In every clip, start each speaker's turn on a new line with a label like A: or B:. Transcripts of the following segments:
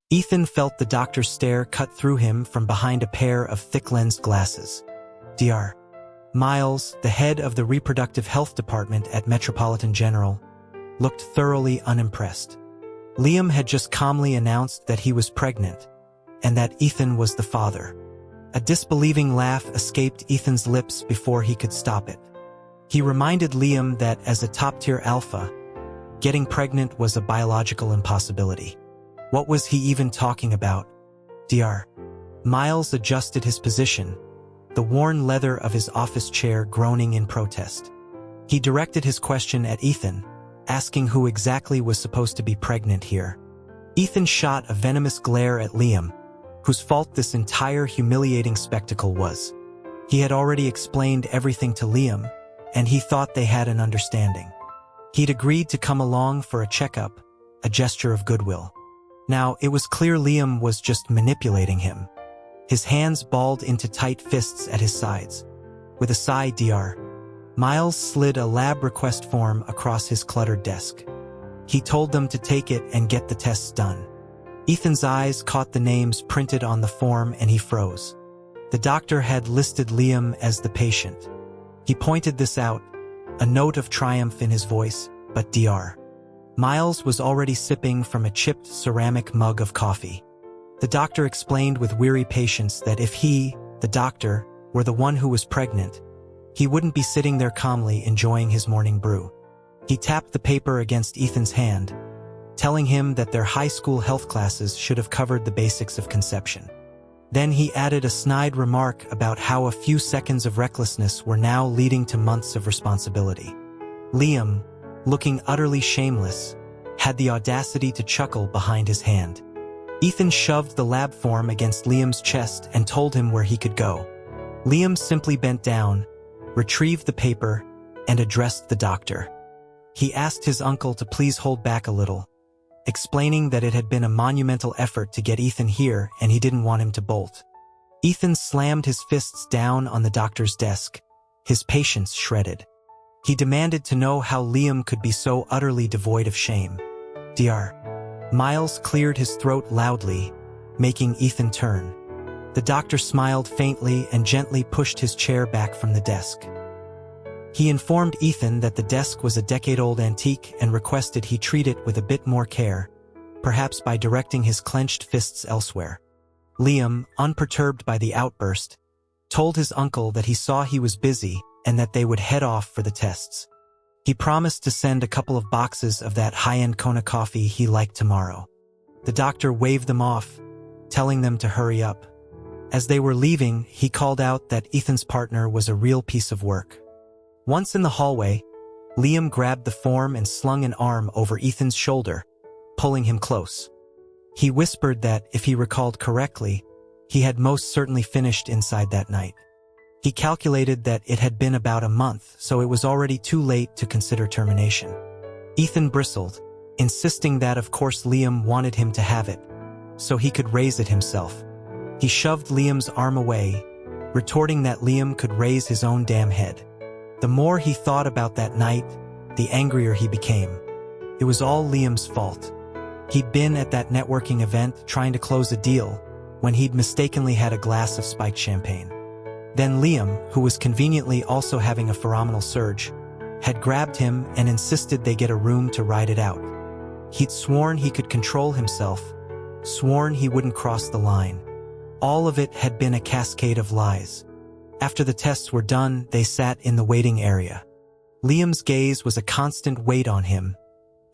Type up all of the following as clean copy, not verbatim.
A: Ethan felt the doctor's stare cut through him from behind a pair of thick-lensed glasses. Dr. Miles, the head of the reproductive health department at Metropolitan General, looked thoroughly unimpressed. Liam had just calmly announced that he was pregnant, and that Ethan was the father. A disbelieving laugh escaped Ethan's lips before he could stop it. He reminded Liam that as a top-tier alpha, getting pregnant was a biological impossibility. What was he even talking about? Dr. Miles adjusted his position, the worn leather of his office chair groaning in protest. He directed his question at Ethan, asking who exactly was supposed to be pregnant here. Ethan shot a venomous glare at Liam, whose fault this entire humiliating spectacle was. He had already explained everything to Liam, and he thought they had an understanding. He'd agreed to come along for a checkup, a gesture of goodwill. Now, it was clear Liam was just manipulating him. His hands balled into tight fists at his sides. With a sigh, Dr. Miles slid a lab request form across his cluttered desk. He told them to take it and get the tests done. Ethan's eyes caught the names printed on the form and he froze. The doctor had listed Liam as the patient. He pointed this out, a note of triumph in his voice, but Dr. Miles was already sipping from a chipped ceramic mug of coffee. The doctor explained with weary patience that if he, the doctor, were the one who was pregnant, he wouldn't be sitting there calmly enjoying his morning brew. He tapped the paper against Ethan's hand, telling him that their high school health classes should have covered the basics of conception. Then he added a snide remark about how a few seconds of recklessness were now leading to months of responsibility. Liam, looking utterly shameless, had the audacity to chuckle behind his hand. Ethan shoved the lab form against Liam's chest and told him where he could go. Liam simply bent down, retrieved the paper, and addressed the doctor. He asked his uncle to please hold back a little, explaining that it had been a monumental effort to get Ethan here and he didn't want him to bolt. Ethan slammed his fists down on the doctor's desk, his patience shredded. He demanded to know how Liam could be so utterly devoid of shame. Dr. Miles cleared his throat loudly, making Ethan turn. The doctor smiled faintly and gently pushed his chair back from the desk. He informed Ethan that the desk was a decade-old antique and requested he treat it with a bit more care, perhaps by directing his clenched fists elsewhere. Liam, unperturbed by the outburst, told his uncle that he saw he was busy and that they would head off for the tests. He promised to send a couple of boxes of that high-end Kona coffee he liked tomorrow. The doctor waved them off, telling them to hurry up. As they were leaving, he called out that Ethan's partner was a real piece of work. Once in the hallway, Liam grabbed the form and slung an arm over Ethan's shoulder, pulling him close. He whispered that, if he recalled correctly, he had most certainly finished inside that night. He calculated that it had been about a month, so it was already too late to consider termination. Ethan bristled, insisting that of course Liam wanted him to have it, so he could raise it himself. He shoved Liam's arm away, retorting that Liam could raise his own damn head. The more he thought about that night, the angrier he became. It was all Liam's fault. He'd been at that networking event trying to close a deal when he'd mistakenly had a glass of spiked champagne. Then Liam, who was conveniently also having a pheromonal surge, had grabbed him and insisted they get a room to ride it out. He'd sworn he could control himself, sworn he wouldn't cross the line. All of it had been a cascade of lies. After the tests were done, they sat in the waiting area. Liam's gaze was a constant weight on him,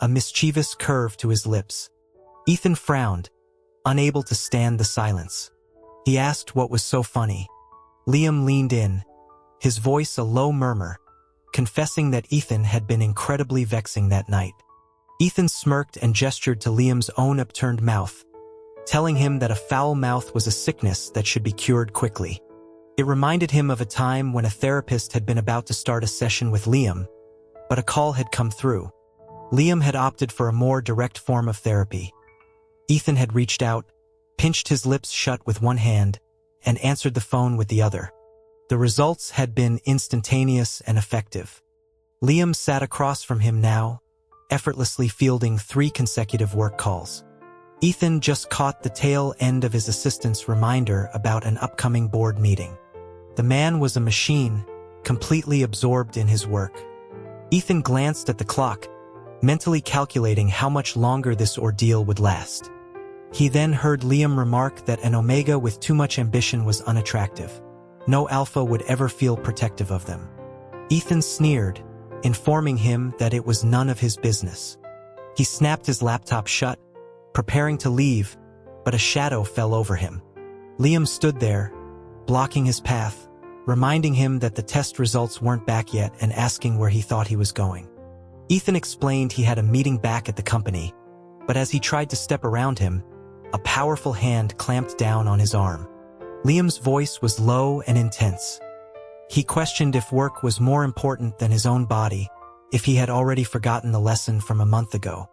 A: a mischievous curve to his lips. Ethan frowned, unable to stand the silence. He asked what was so funny. Liam leaned in, his voice a low murmur, confessing that Ethan had been incredibly vexing that night. Ethan smirked and gestured to Liam's own upturned mouth, telling him that a foul mouth was a sickness that should be cured quickly. It reminded him of a time when a therapist had been about to start a session with Liam, but a call had come through. Liam had opted for a more direct form of therapy. Ethan had reached out, pinched his lips shut with one hand, and answered the phone with the other. The results had been instantaneous and effective. Liam sat across from him now, effortlessly fielding 3 consecutive work calls. Ethan just caught the tail end of his assistant's reminder about an upcoming board meeting. The man was a machine, completely absorbed in his work. Ethan glanced at the clock, mentally calculating how much longer this ordeal would last. He then heard Liam remark that an Omega with too much ambition was unattractive. No Alpha would ever feel protective of them. Ethan sneered, informing him that it was none of his business. He snapped his laptop shut, preparing to leave, but a shadow fell over him. Liam stood there, blocking his path, reminding him that the test results weren't back yet and asking where he thought he was going. Ethan explained he had a meeting back at the company, but as he tried to step around him, a powerful hand clamped down on his arm. Liam's voice was low and intense. He questioned if work was more important than his own body, if he had already forgotten the lesson from a month ago.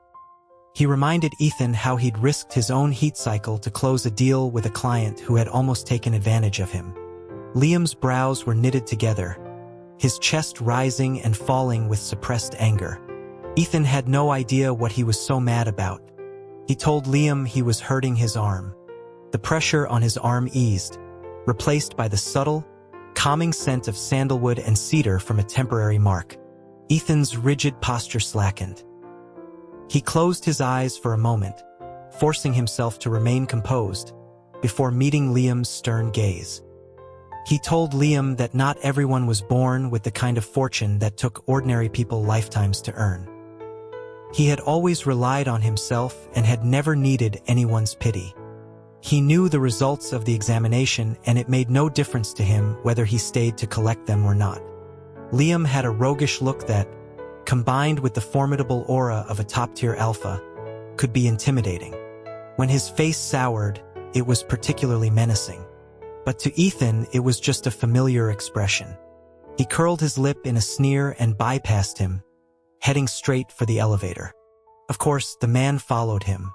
A: He reminded Ethan how he'd risked his own heat cycle to close a deal with a client who had almost taken advantage of him. Liam's brows were knitted together, his chest rising and falling with suppressed anger. Ethan had no idea what he was so mad about. He told Liam he was hurting his arm. The pressure on his arm eased, replaced by the subtle, calming scent of sandalwood and cedar from a temporary mark. Ethan's rigid posture slackened. He closed his eyes for a moment, forcing himself to remain composed, before meeting Liam's stern gaze. He told Liam that not everyone was born with the kind of fortune that took ordinary people lifetimes to earn. He had always relied on himself and had never needed anyone's pity. He knew the results of the examination, and it made no difference to him whether he stayed to collect them or not. Liam had a roguish look that, combined with the formidable aura of a top-tier alpha, could be intimidating. When his face soured, it was particularly menacing. But to Ethan, it was just a familiar expression. He curled his lip in a sneer and bypassed him, heading straight for the elevator. Of course, the man followed him.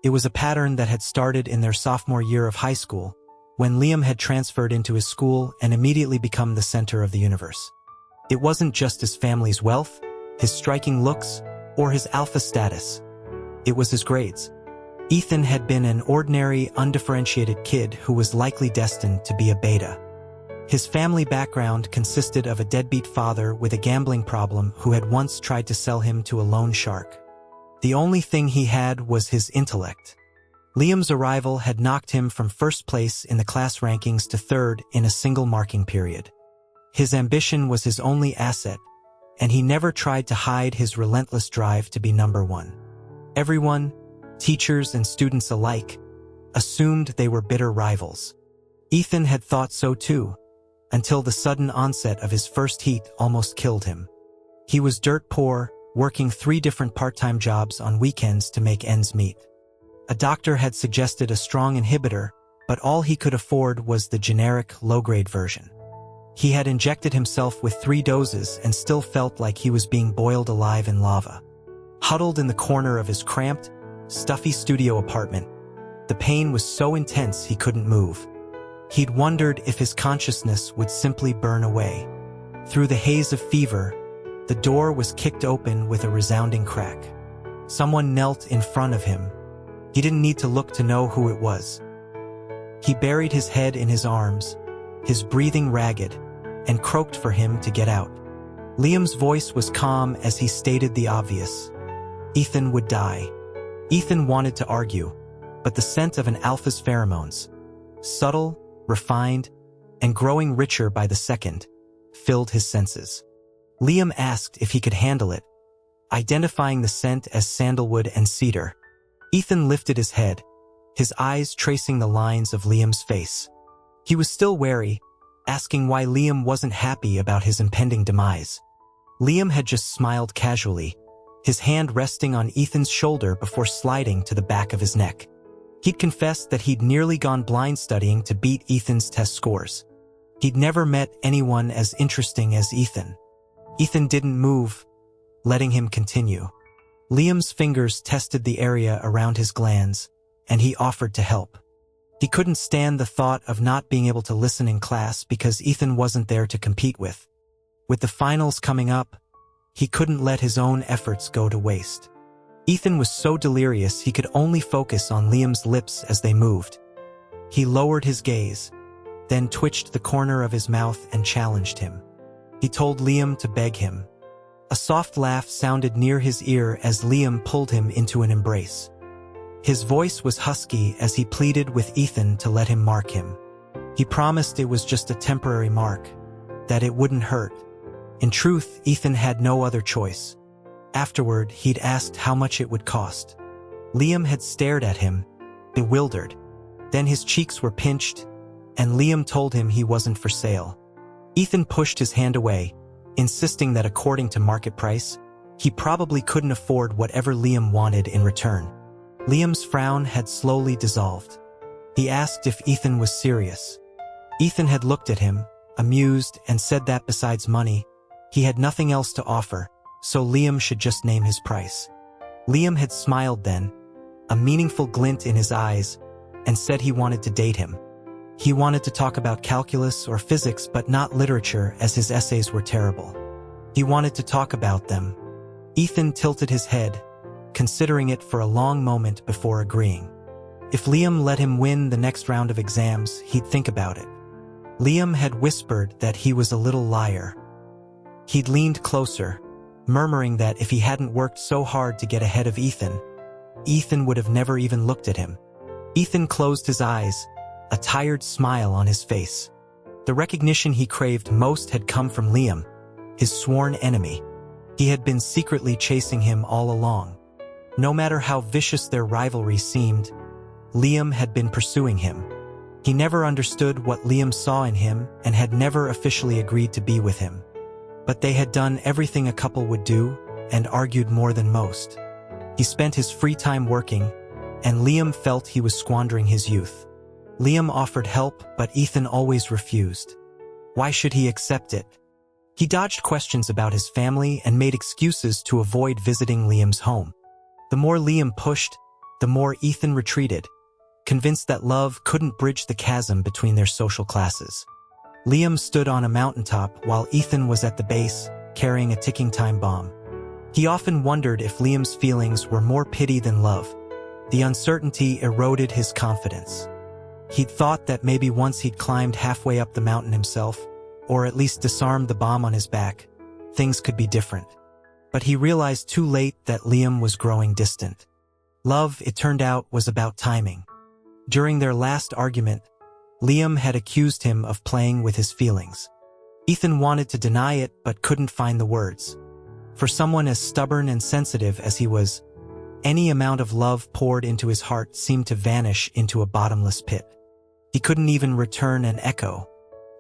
A: It was a pattern that had started in their sophomore year of high school, when Liam had transferred into his school and immediately become the center of the universe. It wasn't just his family's wealth, his striking looks, or his alpha status. It was his grades. Ethan had been an ordinary, undifferentiated kid who was likely destined to be a beta. His family background consisted of a deadbeat father with a gambling problem who had once tried to sell him to a loan shark. The only thing he had was his intellect. Liam's arrival had knocked him from first place in the class rankings to third in a single marking period. His ambition was his only asset, and he never tried to hide his relentless drive to be number one. Everyone, teachers and students alike, assumed they were bitter rivals. Ethan had thought so too, until the sudden onset of his first heat almost killed him. He was dirt poor, working 3 different part-time jobs on weekends to make ends meet. A doctor had suggested a strong inhibitor, but all he could afford was the generic, low-grade version. He had injected himself with 3 doses and still felt like he was being boiled alive in lava. Huddled in the corner of his cramped, stuffy studio apartment, the pain was so intense he couldn't move. He'd wondered if his consciousness would simply burn away. Through the haze of fever, the door was kicked open with a resounding crack. Someone knelt in front of him. He didn't need to look to know who it was. He buried his head in his arms, his breathing ragged, and croaked for him to get out. Liam's voice was calm as he stated the obvious. Ethan would die. Ethan wanted to argue, but the scent of an alpha's pheromones, subtle, refined, and growing richer by the second, filled his senses. Liam asked if he could handle it, identifying the scent as sandalwood and cedar. Ethan lifted his head, his eyes tracing the lines of Liam's face. He was still wary, asking why Liam wasn't happy about his impending demise. Liam had just smiled casually, his hand resting on Ethan's shoulder before sliding to the back of his neck. He'd confessed that he'd nearly gone blind studying to beat Ethan's test scores. He'd never met anyone as interesting as Ethan. Ethan didn't move, letting him continue. Liam's fingers tested the area around his glands, and he offered to help. He couldn't stand the thought of not being able to listen in class because Ethan wasn't there to compete with. With the finals coming up, he couldn't let his own efforts go to waste. Ethan was so delirious he could only focus on Liam's lips as they moved. He lowered his gaze, then twitched the corner of his mouth and challenged him. He told Liam to beg him. A soft laugh sounded near his ear as Liam pulled him into an embrace. His voice was husky as he pleaded with Ethan to let him mark him. He promised it was just a temporary mark, that it wouldn't hurt. In truth, Ethan had no other choice. Afterward, he'd asked how much it would cost. Liam had stared at him, bewildered. Then his cheeks were pinched, and Liam told him he wasn't for sale. Ethan pushed his hand away, insisting that according to market price, he probably couldn't afford whatever Liam wanted in return. Liam's frown had slowly dissolved. He asked if Ethan was serious. Ethan had looked at him, amused, and said that besides money, he had nothing else to offer, so Liam should just name his price. Liam had smiled then, a meaningful glint in his eyes, and said he wanted to date him. He wanted to talk about calculus or physics but not literature as his essays were terrible. He wanted to talk about them. Ethan tilted his head, considering it for a long moment before agreeing. If Liam let him win the next round of exams, he'd think about it. Liam had whispered that he was a little liar. He'd leaned closer, murmuring that if he hadn't worked so hard to get ahead of Ethan, Ethan would have never even looked at him. Ethan closed his eyes, a tired smile on his face. The recognition he craved most had come from Liam, his sworn enemy. He had been secretly chasing him all along. No matter how vicious their rivalry seemed, Liam had been pursuing him. He never understood what Liam saw in him and had never officially agreed to be with him. But they had done everything a couple would do and argued more than most. He spent his free time working, and Liam felt he was squandering his youth. Liam offered help, but Ethan always refused. Why should he accept it? He dodged questions about his family and made excuses to avoid visiting Liam's home. The more Liam pushed, the more Ethan retreated, convinced that love couldn't bridge the chasm between their social classes. Liam stood on a mountaintop while Ethan was at the base, carrying a ticking time bomb. He often wondered if Liam's feelings were more pity than love. The uncertainty eroded his confidence. He'd thought that maybe once he'd climbed halfway up the mountain himself, or at least disarmed the bomb on his back, things could be different. But he realized too late that Liam was growing distant. Love, it turned out, was about timing. During their last argument, Liam had accused him of playing with his feelings. Ethan wanted to deny it but couldn't find the words. For someone as stubborn and sensitive as he was, any amount of love poured into his heart seemed to vanish into a bottomless pit. He couldn't even return an echo.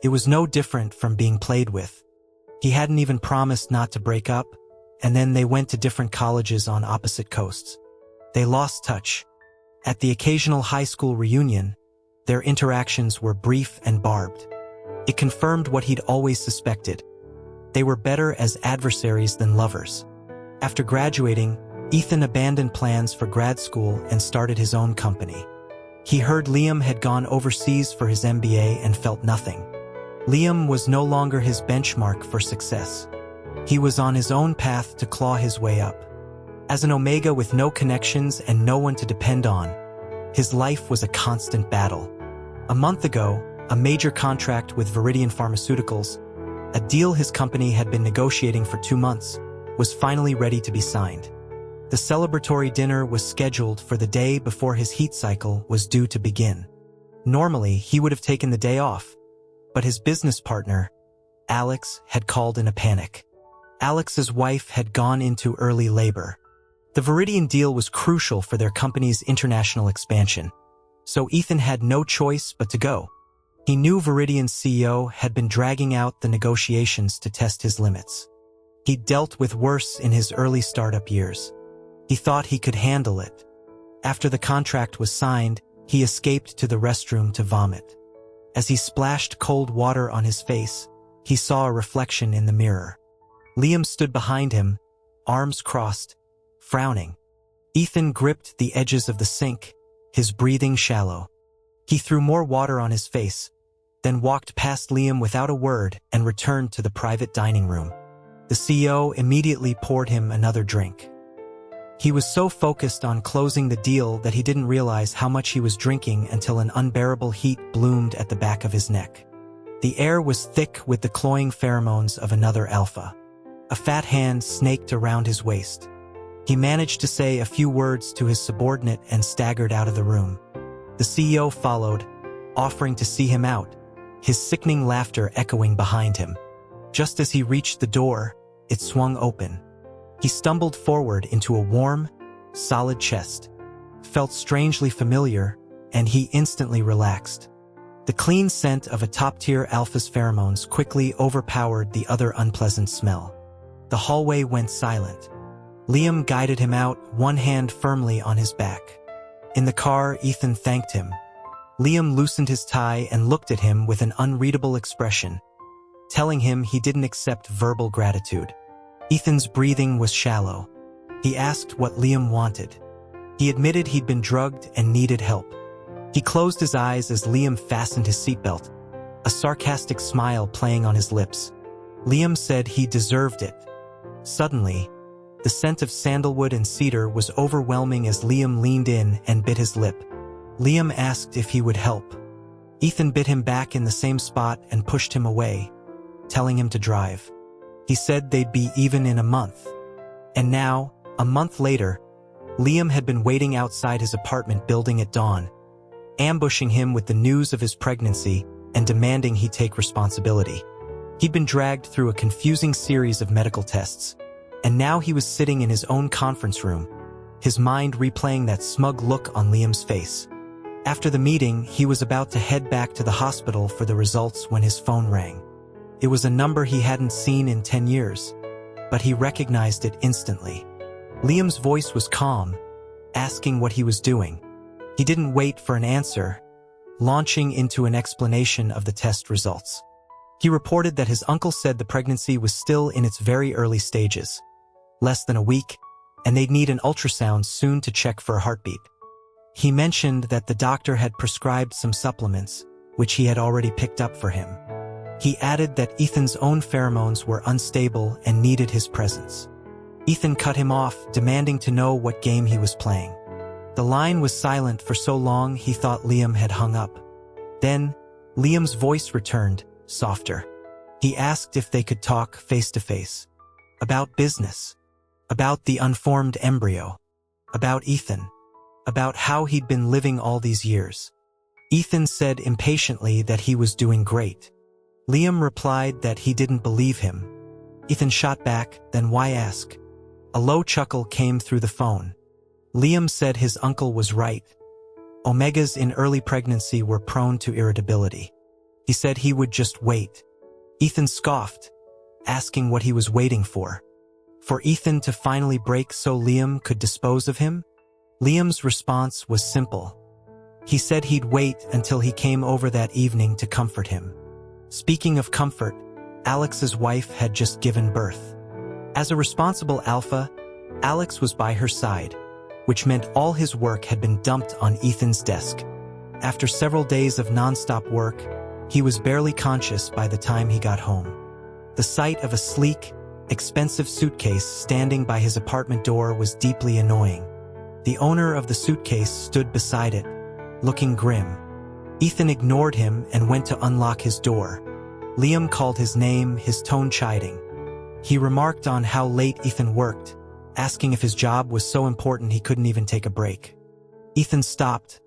A: It was no different from being played with. He hadn't even promised not to break up, and then they went to different colleges on opposite coasts. They lost touch. At the occasional high school reunion, their interactions were brief and barbed. It confirmed what he'd always suspected. They were better as adversaries than lovers. After graduating, Ethan abandoned plans for grad school and started his own company. He heard Liam had gone overseas for his MBA and felt nothing. Liam was no longer his benchmark for success. He was on his own path to claw his way up. As an omega with no connections and no one to depend on, his life was a constant battle. A month ago, a major contract with Viridian Pharmaceuticals, a deal his company had been negotiating for 2 months, was finally ready to be signed. The celebratory dinner was scheduled for the day before his heat cycle was due to begin. Normally, he would have taken the day off, but his business partner, Alex, had called in a panic. Alex's wife had gone into early labor. The Viridian deal was crucial for their company's international expansion, so Ethan had no choice but to go. He knew Viridian's CEO had been dragging out the negotiations to test his limits. He'd dealt with worse in his early startup years. He thought he could handle it. After the contract was signed, he escaped to the restroom to vomit. As he splashed cold water on his face, he saw a reflection in the mirror. Liam stood behind him, arms crossed, frowning. Ethan gripped the edges of the sink, his breathing shallow. He threw more water on his face, then walked past Liam without a word and returned to the private dining room. The CEO immediately poured him another drink. He was so focused on closing the deal that he didn't realize how much he was drinking until an unbearable heat bloomed at the back of his neck. The air was thick with the cloying pheromones of another alpha. A fat hand snaked around his waist. He managed to say a few words to his subordinate and staggered out of the room. The CEO followed, offering to see him out, his sickening laughter echoing behind him. Just as he reached the door, it swung open. He stumbled forward into a warm, solid chest, felt strangely familiar, and he instantly relaxed. The clean scent of a top-tier alpha's pheromones quickly overpowered the other unpleasant smell. The hallway went silent. Liam guided him out, one hand firmly on his back. In the car, Ethan thanked him. Liam loosened his tie and looked at him with an unreadable expression, telling him he didn't accept verbal gratitude. Ethan's breathing was shallow. He asked what Liam wanted. He admitted he'd been drugged and needed help. He closed his eyes as Liam fastened his seatbelt, a sarcastic smile playing on his lips. Liam said he deserved it. Suddenly, the scent of sandalwood and cedar was overwhelming as Liam leaned in and bit his lip. Liam asked if he would help. Ethan bit him back in the same spot and pushed him away, telling him to drive. He said they'd be even in a month. And now, a month later, Liam had been waiting outside his apartment building at dawn, ambushing him with the news of his pregnancy and demanding he take responsibility. He'd been dragged through a confusing series of medical tests, and now he was sitting in his own conference room, his mind replaying that smug look on Liam's face. After the meeting, he was about to head back to the hospital for the results when his phone rang. It was a number he hadn't seen in 10 years, but he recognized it instantly. Liam's voice was calm, asking what he was doing. He didn't wait for an answer, launching into an explanation of the test results. He reported that his uncle said the pregnancy was still in its very early stages, less than a week, and they'd need an ultrasound soon to check for a heartbeat. He mentioned that the doctor had prescribed some supplements, which he had already picked up for him. He added that Ethan's own pheromones were unstable and needed his presence. Ethan cut him off, demanding to know what game he was playing. The line was silent for so long he thought Liam had hung up. Then, Liam's voice returned, softer. He asked if they could talk face to face. About business. About the unformed embryo. About Ethan. About how he'd been living all these years. Ethan said impatiently that he was doing great. Liam replied that he didn't believe him. Ethan shot back, then why ask? A low chuckle came through the phone. Liam said his uncle was right. Omegas in early pregnancy were prone to irritability. He said he would just wait. Ethan scoffed, asking what he was waiting for. For Ethan to finally break so Liam could dispose of him? Liam's response was simple. He said he'd wait until he came over that evening to comfort him. Speaking of comfort, Alex's wife had just given birth. As a responsible alpha, Alex was by her side, which meant all his work had been dumped on Ethan's desk. After several days of non-stop work, he was barely conscious by the time he got home. The sight of a sleek, expensive suitcase standing by his apartment door was deeply annoying. The owner of the suitcase stood beside it, looking grim. Ethan ignored him and went to unlock his door. Liam called his name, his tone chiding. He remarked on how late Ethan worked, asking if his job was so important he couldn't even take a break. Ethan stopped,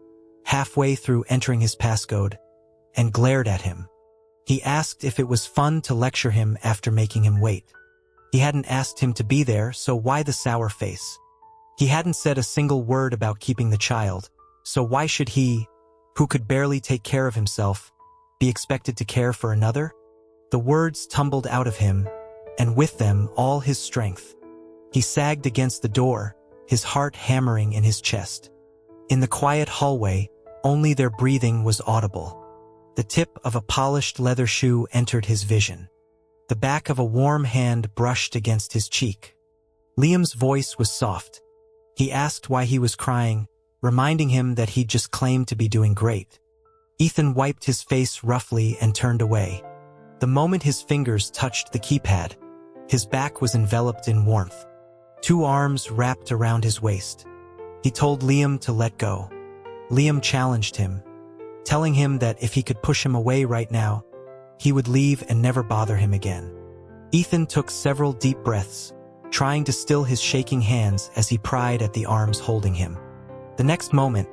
A: halfway through entering his passcode, and glared at him. He asked if it was fun to lecture him after making him wait. He hadn't asked him to be there, so why the sour face? He hadn't said a single word about keeping the child, so why should he, who could barely take care of himself, be expected to care for another? The words tumbled out of him, and with them all his strength. He sagged against the door, his heart hammering in his chest. In the quiet hallway, only their breathing was audible. The tip of a polished leather shoe entered his vision. The back of a warm hand brushed against his cheek. Liam's voice was soft. He asked why he was crying, reminding him that he'd just claimed to be doing great. Ethan wiped his face roughly and turned away. The moment his fingers touched the keypad, his back was enveloped in warmth. 2 arms wrapped around his waist. He told Liam to let go. Liam challenged him, telling him that if he could push him away right now, he would leave and never bother him again. Ethan took several deep breaths, trying to still his shaking hands as he pried at the arms holding him. The next moment,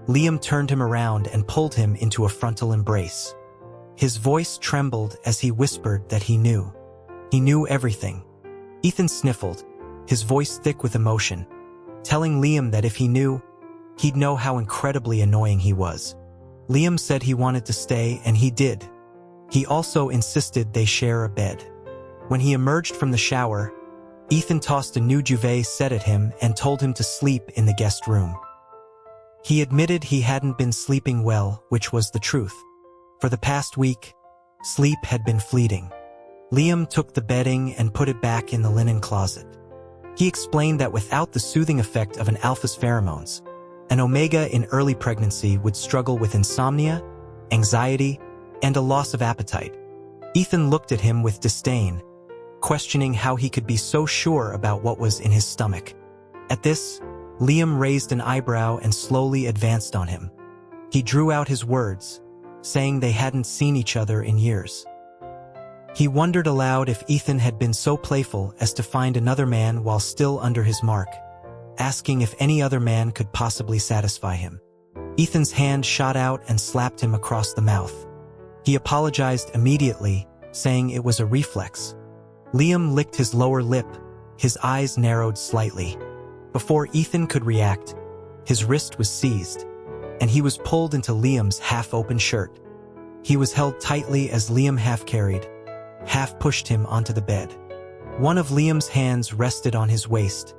A: Liam turned him around and pulled him into a frontal embrace. His voice trembled as he whispered that he knew. He knew everything. Ethan sniffled, his voice thick with emotion, telling Liam that if he knew, he'd know how incredibly annoying he was. Liam said he wanted to stay, and he did. He also insisted they share a bed. When he emerged from the shower, Ethan tossed a new duvet set at him and told him to sleep in the guest room. He admitted he hadn't been sleeping well, which was the truth. For the past week, sleep had been fleeting. Liam took the bedding and put it back in the linen closet. He explained that without the soothing effect of an alpha's pheromones, an omega in early pregnancy would struggle with insomnia, anxiety, and a loss of appetite. Ethan looked at him with disdain, questioning how he could be so sure about what was in his stomach. At this, Liam raised an eyebrow and slowly advanced on him. He drew out his words, saying they hadn't seen each other in years. He wondered aloud if Ethan had been so playful as to find another man while still under his mark, asking if any other man could possibly satisfy him. Ethan's hand shot out and slapped him across the mouth. He apologized immediately, saying it was a reflex. Liam licked his lower lip, his eyes narrowed slightly. Before Ethan could react, his wrist was seized, and he was pulled into Liam's half-open shirt. He was held tightly as Liam half-carried, half-pushed him onto the bed. One of Liam's hands rested on his waist,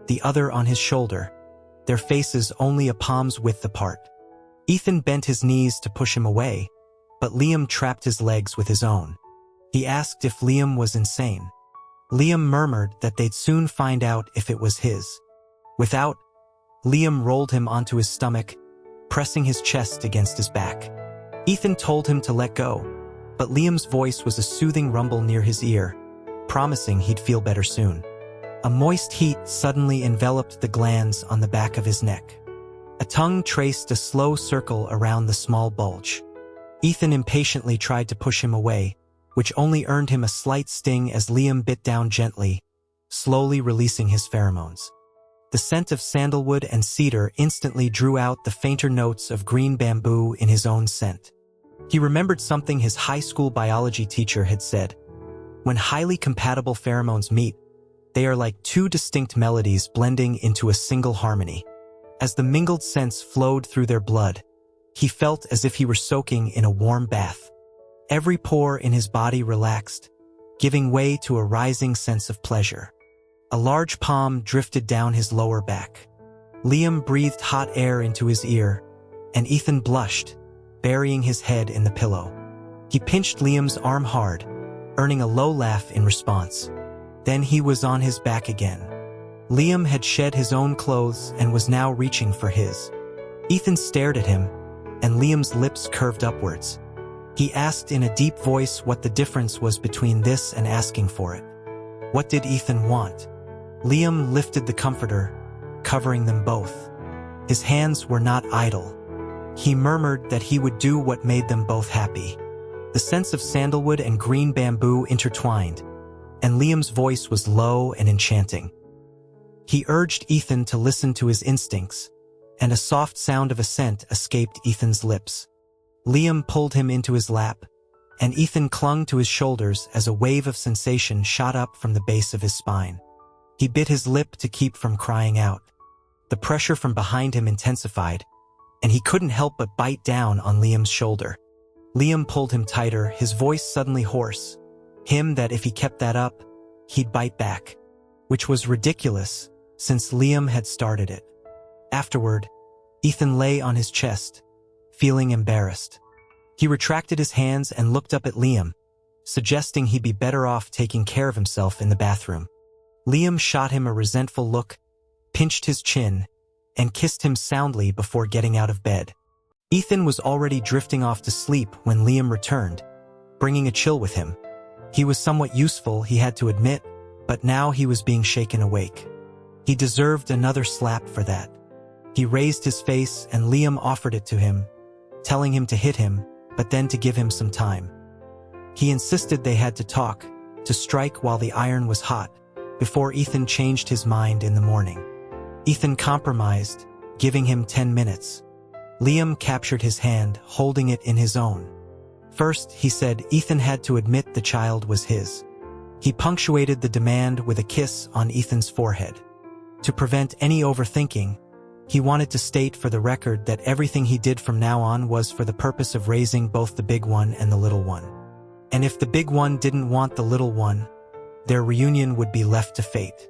A: the other on his shoulder, their faces only a palm's width apart. Ethan bent his knees to push him away, but Liam trapped his legs with his own. He asked if Liam was insane. Liam murmured that they'd soon find out if it was his. Without, Liam rolled him onto his stomach, pressing his chest against his back. Ethan told him to let go, but Liam's voice was a soothing rumble near his ear, promising he'd feel better soon. A moist heat suddenly enveloped the glands on the back of his neck. A tongue traced a slow circle around the small bulge. Ethan impatiently tried to push him away, which only earned him a slight sting as Liam bit down gently, slowly releasing his pheromones. The scent of sandalwood and cedar instantly drew out the fainter notes of green bamboo in his own scent. He remembered something his high school biology teacher had said. When highly compatible pheromones meet, they are like 2 distinct melodies blending into a single harmony. As the mingled scents flowed through their blood, he felt as if he were soaking in a warm bath. Every pore in his body relaxed, giving way to a rising sense of pleasure. A large palm drifted down his lower back. Liam breathed hot air into his ear, and Ethan blushed, burying his head in the pillow. He pinched Liam's arm hard, earning a low laugh in response. Then he was on his back again. Liam had shed his own clothes and was now reaching for his. Ethan stared at him, and Liam's lips curved upwards. He asked in a deep voice what the difference was between this and asking for it. What did Ethan want? Liam lifted the comforter, covering them both. His hands were not idle. He murmured that he would do what made them both happy. The scents of sandalwood and green bamboo intertwined, and Liam's voice was low and enchanting. He urged Ethan to listen to his instincts, and a soft sound of assent escaped Ethan's lips. Liam pulled him into his lap, and Ethan clung to his shoulders as a wave of sensation shot up from the base of his spine. He bit his lip to keep from crying out. The pressure from behind him intensified, and he couldn't help but bite down on Liam's shoulder. Liam pulled him tighter, his voice suddenly hoarse. Him that if he kept that up, he'd bite back, which was ridiculous since Liam had started it. Afterward, Ethan lay on his chest, feeling embarrassed. He retracted his hands and looked up at Liam, suggesting he'd be better off taking care of himself in the bathroom. Liam shot him a resentful look, pinched his chin, and kissed him soundly before getting out of bed. Ethan was already drifting off to sleep when Liam returned, bringing a chill with him. He was somewhat useful, he had to admit, but now he was being shaken awake. He deserved another slap for that. He raised his face and Liam offered it to him, telling him to hit him, but then to give him some time. He insisted they had to talk, to strike while the iron was hot, before Ethan changed his mind in the morning. Ethan compromised, giving him 10 minutes. Liam captured his hand, holding it in his own. First, he said Ethan had to admit the child was his. He punctuated the demand with a kiss on Ethan's forehead. To prevent any overthinking, he wanted to state for the record that everything he did from now on was for the purpose of raising both the big one and the little one. And if the big one didn't want the little one, their reunion would be left to fate.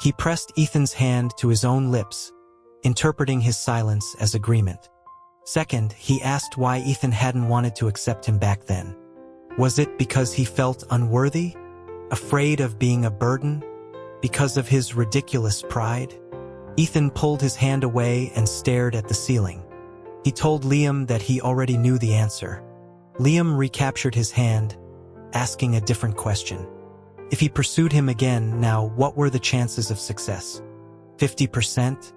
A: He pressed Ethan's hand to his own lips, interpreting his silence as agreement. Second, he asked why Ethan hadn't wanted to accept him back then. Was it because he felt unworthy? Afraid of being a burden? Because of his ridiculous pride? Ethan pulled his hand away and stared at the ceiling. He told Liam that he already knew the answer. Liam recaptured his hand, asking a different question. If he pursued him again now, what were the chances of success? 50%?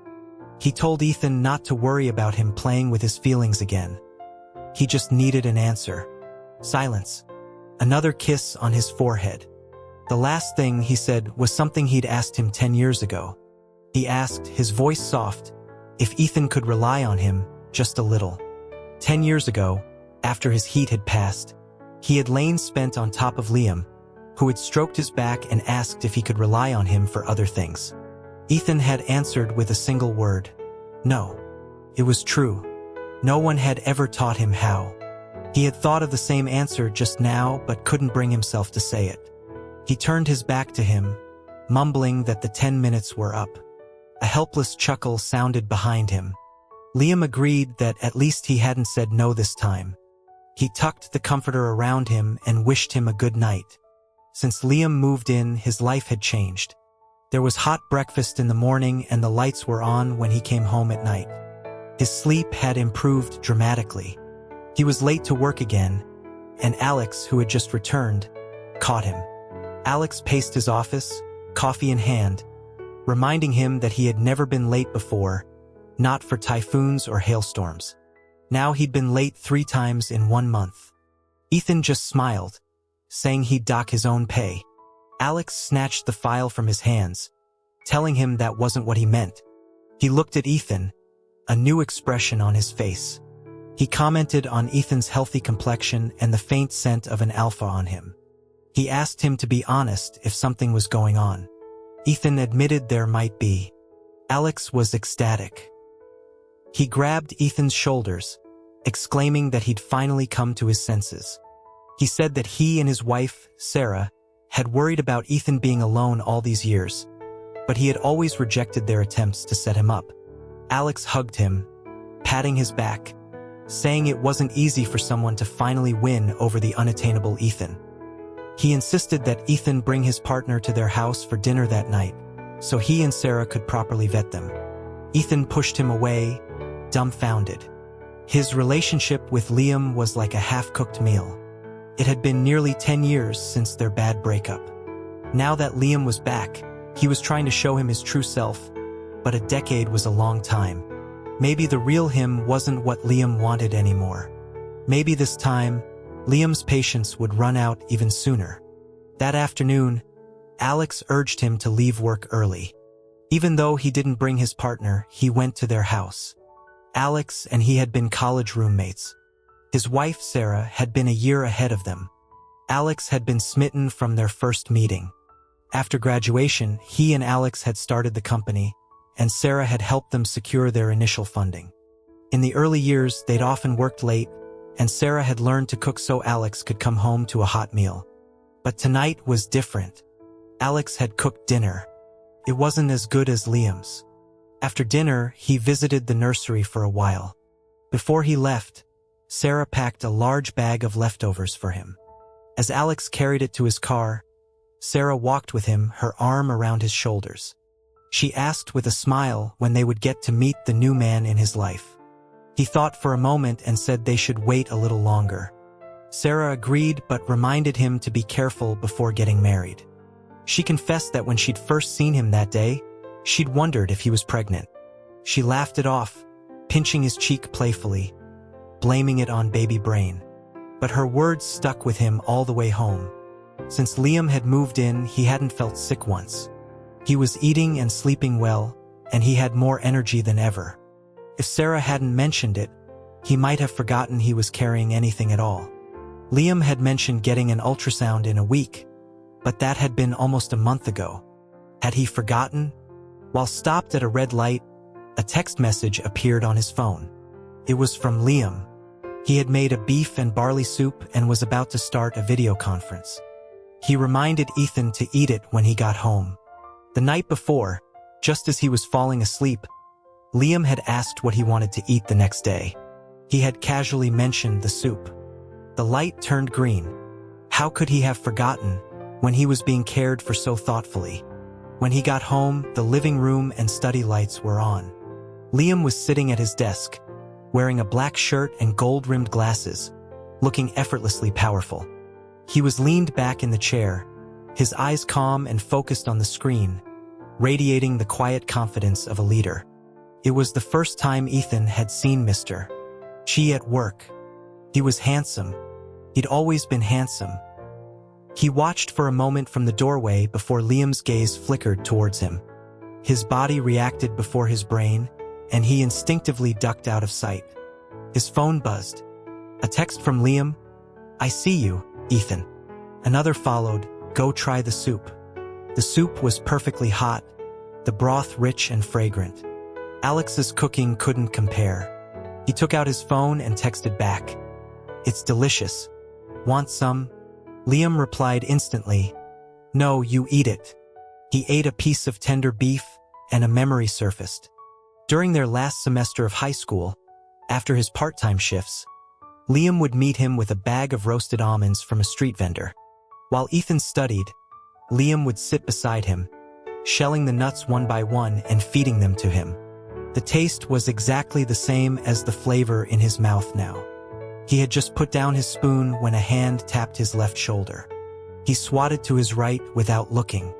A: He told Ethan not to worry about him playing with his feelings again. He just needed an answer. Silence. Another kiss on his forehead. The last thing he said was something he'd asked him 10 years ago. He asked, his voice soft, if Ethan could rely on him, just a little. 10 years ago, after his heat had passed, he had lain spent on top of Liam, who had stroked his back and asked if he could rely on him for other things. Ethan had answered with a single word. No. It was true. No one had ever taught him how. He had thought of the same answer just now but couldn't bring himself to say it. He turned his back to him, mumbling that the 10 minutes were up. A helpless chuckle sounded behind him. Liam agreed that at least he hadn't said no this time. He tucked the comforter around him and wished him a good night. Since Liam moved in, his life had changed. There was hot breakfast in the morning and the lights were on when he came home at night. His sleep had improved dramatically. He was late to work again, and Alex, who had just returned, caught him. Alex paced his office, coffee in hand, reminding him that he had never been late before, not for typhoons or hailstorms. Now he'd been late 3 times in 1 month. Ethan just smiled, saying he'd dock his own pay. Alex snatched the file from his hands, telling him that wasn't what he meant. He looked at Ethan, a new expression on his face. He commented on Ethan's healthy complexion and the faint scent of an alpha on him. He asked him to be honest if something was going on. Ethan admitted there might be. Alex was ecstatic. He grabbed Ethan's shoulders, exclaiming that he'd finally come to his senses. He said that he and his wife, Sarah, had worried about Ethan being alone all these years, but he had always rejected their attempts to set him up. Alex hugged him, patting his back, saying it wasn't easy for someone to finally win over the unattainable Ethan. He insisted that Ethan bring his partner to their house for dinner that night, so he and Sarah could properly vet them. Ethan pushed him away, dumbfounded. His relationship with Liam was like a half-cooked meal. It had been nearly 10 years since their bad breakup. Now that Liam was back, he was trying to show him his true self, but a decade was a long time. Maybe the real him wasn't what Liam wanted anymore. Maybe this time, Liam's patience would run out even sooner. That afternoon, Alex urged him to leave work early. Even though he didn't bring his partner, he went to their house. Alex and he had been college roommates. His wife, Sarah, had been a year ahead of them. Alex had been smitten from their first meeting. After graduation, he and Alex had started the company, and Sarah had helped them secure their initial funding. In the early years, they'd often worked late, and Sarah had learned to cook so Alex could come home to a hot meal. But tonight was different. Alex had cooked dinner. It wasn't as good as Liam's. After dinner, he visited the nursery for a while. Before he left, Sarah packed a large bag of leftovers for him. As Alex carried it to his car, Sarah walked with him, her arm around his shoulders. She asked with a smile when they would get to meet the new man in his life. He thought for a moment and said they should wait a little longer. Sarah agreed but reminded him to be careful before getting married. She confessed that when she'd first seen him that day, She'd wondered if he was pregnant. She laughed it off, pinching his cheek playfully, blaming it on baby brain. But her words stuck with him all the way home. Since Liam had moved in, he hadn't felt sick once. He was eating and sleeping well, and he had more energy than ever. If Sarah hadn't mentioned it, he might have forgotten he was carrying anything at all. Liam had mentioned getting an ultrasound in a week, but that had been almost a month ago. Had he forgotten? While stopped at a red light, a text message appeared on his phone. It was from Liam. He had made a beef and barley soup and was about to start a video conference. He reminded Ethan to eat it when he got home. The night before, just as he was falling asleep, Liam had asked what he wanted to eat the next day. He had casually mentioned the soup. The light turned green. How could he have forgotten when he was being cared for so thoughtfully? When he got home, the living room and study lights were on. Liam was sitting at his desk, wearing a black shirt and gold-rimmed glasses, looking effortlessly powerful. He was leaned back in the chair, his eyes calm and focused on the screen, radiating the quiet confidence of a leader. It was the first time Ethan had seen Mr. Chi at work. He was handsome. He'd always been handsome. He watched for a moment from the doorway before Liam's gaze flickered towards him. His body reacted before his brain, and he instinctively ducked out of sight. His phone buzzed. A text from Liam. "I see you, Ethan." Another followed. "Go try the soup." The soup was perfectly hot, the broth rich and fragrant. Alex's cooking couldn't compare. He took out his phone and texted back. "It's delicious. Want some?" Liam replied instantly. "No, you eat it." He ate a piece of tender beef, and a memory surfaced. During their last semester of high school, after his part-time shifts, Liam would meet him with a bag of roasted almonds from a street vendor. While Ethan studied, Liam would sit beside him, shelling the nuts one by one and feeding them to him. The taste was exactly the same as the flavor in his mouth now. He had just put down his spoon when a hand tapped his left shoulder. He swatted to his right without looking.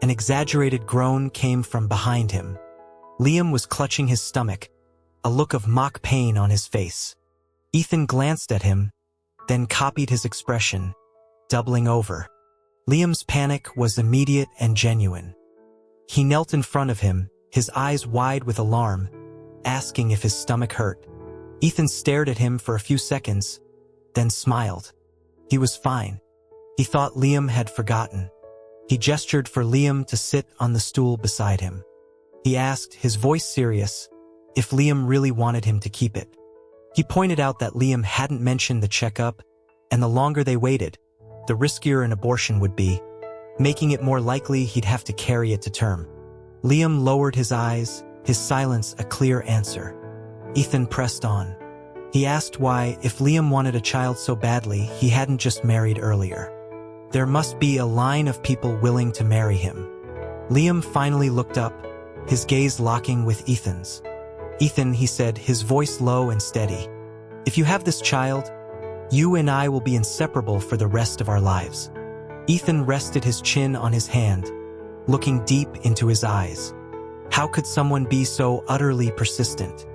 A: An exaggerated groan came from behind him. Liam was clutching his stomach, a look of mock pain on his face. Ethan glanced at him, then copied his expression, doubling over. Liam's panic was immediate and genuine. He knelt in front of him, his eyes wide with alarm, asking if his stomach hurt. Ethan stared at him for a few seconds, then smiled. He was fine. He thought Liam had forgotten. He gestured for Liam to sit on the stool beside him. He asked, his voice serious, if Liam really wanted him to keep it. He pointed out that Liam hadn't mentioned the checkup, and the longer they waited, the riskier an abortion would be, making it more likely he'd have to carry it to term. Liam lowered his eyes, his silence a clear answer. Ethan pressed on. He asked why, if Liam wanted a child so badly, he hadn't just married earlier. There must be a line of people willing to marry him. Liam finally looked up, his gaze locking with Ethan's. "Ethan," he said, his voice low and steady, "if you have this child, you and I will be inseparable for the rest of our lives." Ethan rested his chin on his hand, looking deep into his eyes. How could someone be so utterly persistent?